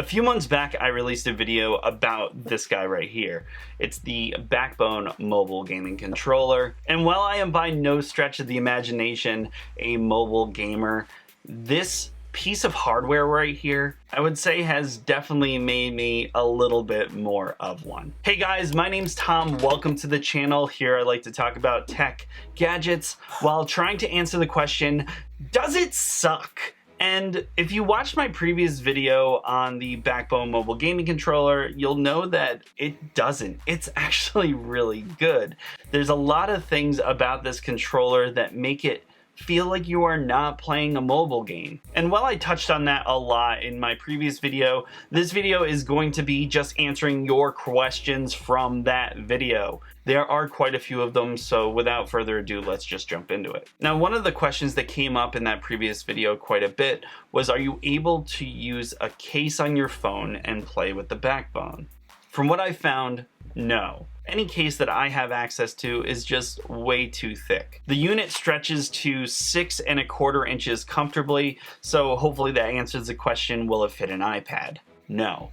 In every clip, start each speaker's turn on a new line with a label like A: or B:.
A: A few months back, I released a video about this guy right here. It's the Backbone mobile gaming controller. And while I am by no stretch of the imagination a mobile gamer, this piece of hardware right here, I would say has definitely made me a little bit more of one. Hey guys, my name's Tom. Welcome to the channel. Here I like to talk about tech, gadgets, while trying to answer the question, does it suck? And if you watched my previous video on the Backbone mobile gaming controller, you'll know that it doesn't. It's actually really good. There's a lot of things about this controller that make it feel like you are not playing a mobile game. And while I touched on that a lot in my previous video, this video is going to be just answering your questions from that video. There are quite a few of them, so without further ado, let's just jump into it. Now, one of the questions that came up in that previous video quite a bit was, are you able to use a case on your phone and play with the Backbone? From what I found, no. Any case that I have access to is just way too thick. The unit stretches to 6¼ inches comfortably, so hopefully that answers the question, will it fit an iPad? No.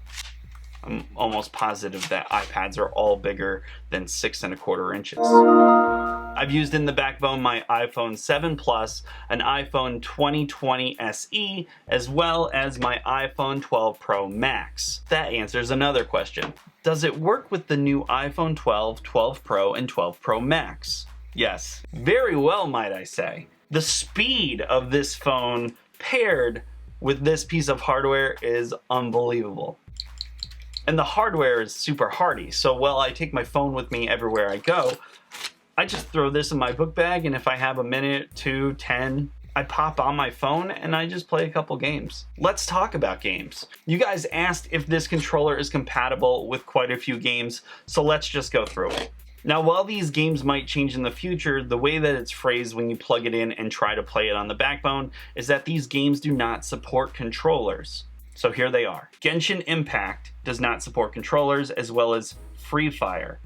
A: I'm almost positive that iPads are all bigger than 6¼ inches. I've used in the Backbone my iPhone 7 Plus, an iPhone 2020 SE, as well as my iPhone 12 Pro Max. That answers another question. Does it work with the new iPhone 12, 12 Pro, and 12 Pro Max? Yes, very well, might I say. The speed of this phone paired with this piece of hardware is unbelievable. And the hardware is super hardy, so while I take my phone with me everywhere I go, I just throw this in my book bag, and if I have a minute, 2, 10, I pop on my phone and I just play a couple games. Let's talk about games. You guys asked if this controller is compatible with quite a few games, so let's just go through it. Now, while these games might change in the future, the way that it's phrased when you plug it in and try to play it on the Backbone is that these games do not support controllers. So here they are. Genshin Impact does not support controllers, as well as Free Fire.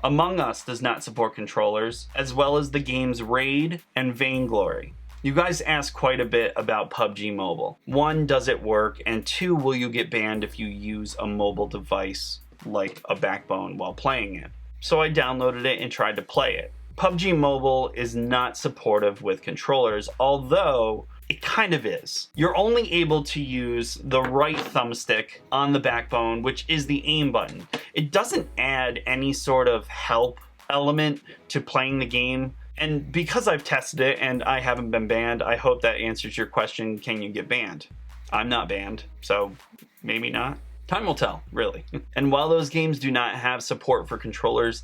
A: Among Us does not support controllers, as well as the games Raid and Vainglory. You guys asked quite a bit about PUBG Mobile. 1, does it work? And 2, will you get banned if you use a mobile device like a Backbone while playing it? So I downloaded it and tried to play it. PUBG Mobile is not supportive with controllers, although it kind of is. You're only able to use the right thumbstick on the Backbone, which is the aim button. It doesn't add any sort of help element to playing the game. And because I've tested it and I haven't been banned, I hope that answers your question, can you get banned? I'm not banned, so maybe not. Time will tell, really. And while those games do not have support for controllers,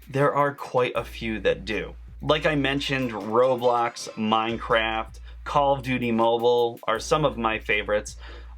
A: there are quite a few that do. Like I mentioned, Roblox, Minecraft, Call of Duty Mobile are some of my favorites.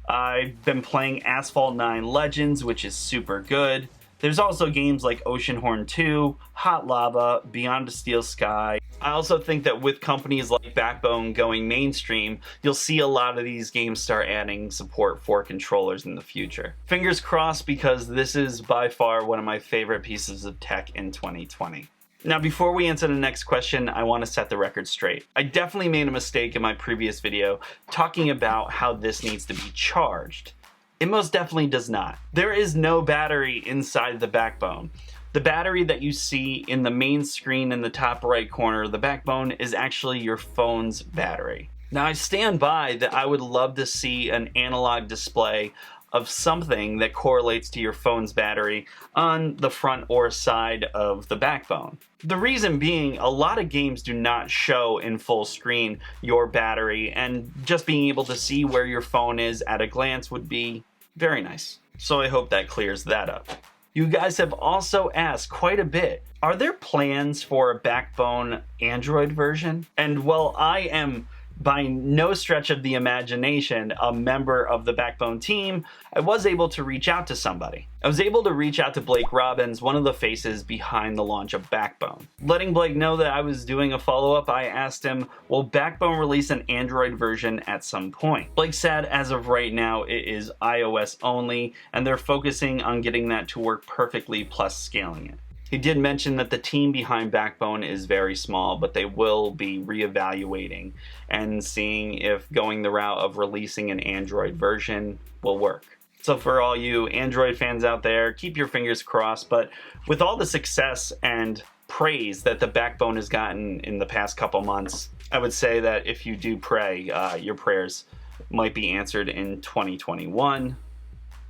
A: I've been playing Asphalt 9 Legends, which is super good. There's also games like Oceanhorn 2, Hot Lava, Beyond a Steel Sky. I also think that with companies like Backbone going mainstream, you'll see a lot of these games start adding support for controllers in the future. Fingers crossed, because this is by far one of my favorite pieces of tech in 2020. Now, before we answer the next question, I want to set the record straight. I definitely made a mistake in my previous video talking about how this needs to be charged. It most definitely does not. There is no battery inside the Backbone. The battery that you see in the main screen in the top right corner of the Backbone is actually your phone's battery. Now, I stand by that I would love to see an analog display of something that correlates to your phone's battery on the front or side of the Backbone. The reason being, a lot of games do not show in full screen your battery, and just being able to see where your phone is at a glance would be very nice. So I hope that clears that up. You guys have also asked quite a bit, are there plans for a Backbone Android version? And while I am by no stretch of the imagination a member of the Backbone team, I was able to reach out to somebody. I was able to reach out to Blake Robbins, one of the faces behind the launch of Backbone. Letting Blake know that I was doing a follow-up, I asked him, will Backbone release an Android version at some point? Blake said as of right now it is iOS only, and they're focusing on getting that to work perfectly plus scaling it. He did mention that the team behind Backbone is very small, but they will be reevaluating and seeing if going the route of releasing an Android version will work. So for all you Android fans out there, keep your fingers crossed. But with all the success and praise that the Backbone has gotten in the past couple months, I would say that if you do pray, your prayers might be answered in 2021,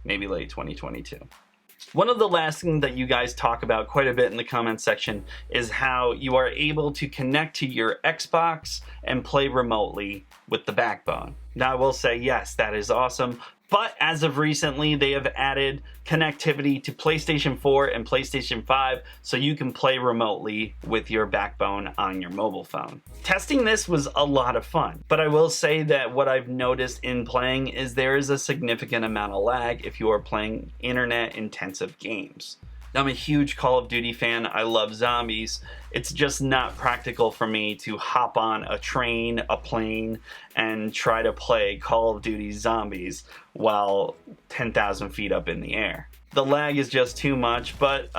A: maybe late 2022. One of the last things that you guys talk about quite a bit in the comments section is how you are able to connect to your Xbox and play remotely with the Backbone. Now I will say, yes, that is awesome. But as of recently, they have added connectivity to PlayStation 4 and PlayStation 5 so you can play remotely with your Backbone on your mobile phone. Testing this was a lot of fun, but I will say that what I've noticed in playing is there is a significant amount of lag if you are playing internet-intensive games. Now, I'm a huge Call of Duty fan. I love zombies. It's just not practical for me to hop on a train, a plane, and try to play Call of Duty Zombies while 10,000 feet up in the air. The lag is just too much, but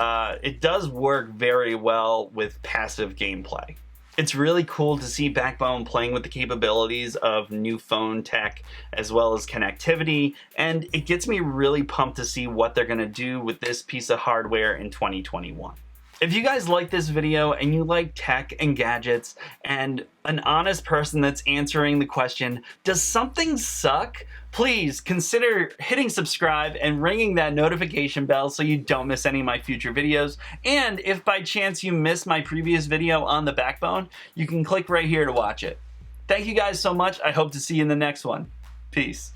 A: it does work very well with passive gameplay. It's really cool to see Backbone playing with the capabilities of new phone tech as well as connectivity, and it gets me really pumped to see what they're going to do with this piece of hardware in 2021. If you guys like this video and you like tech and gadgets and an honest person that's answering the question, does something suck? Please consider hitting subscribe and ringing that notification bell so you don't miss any of my future videos. And if by chance you missed my previous video on the Backbone, you can click right here to watch it. Thank you guys so much. I hope to see you in the next one. Peace.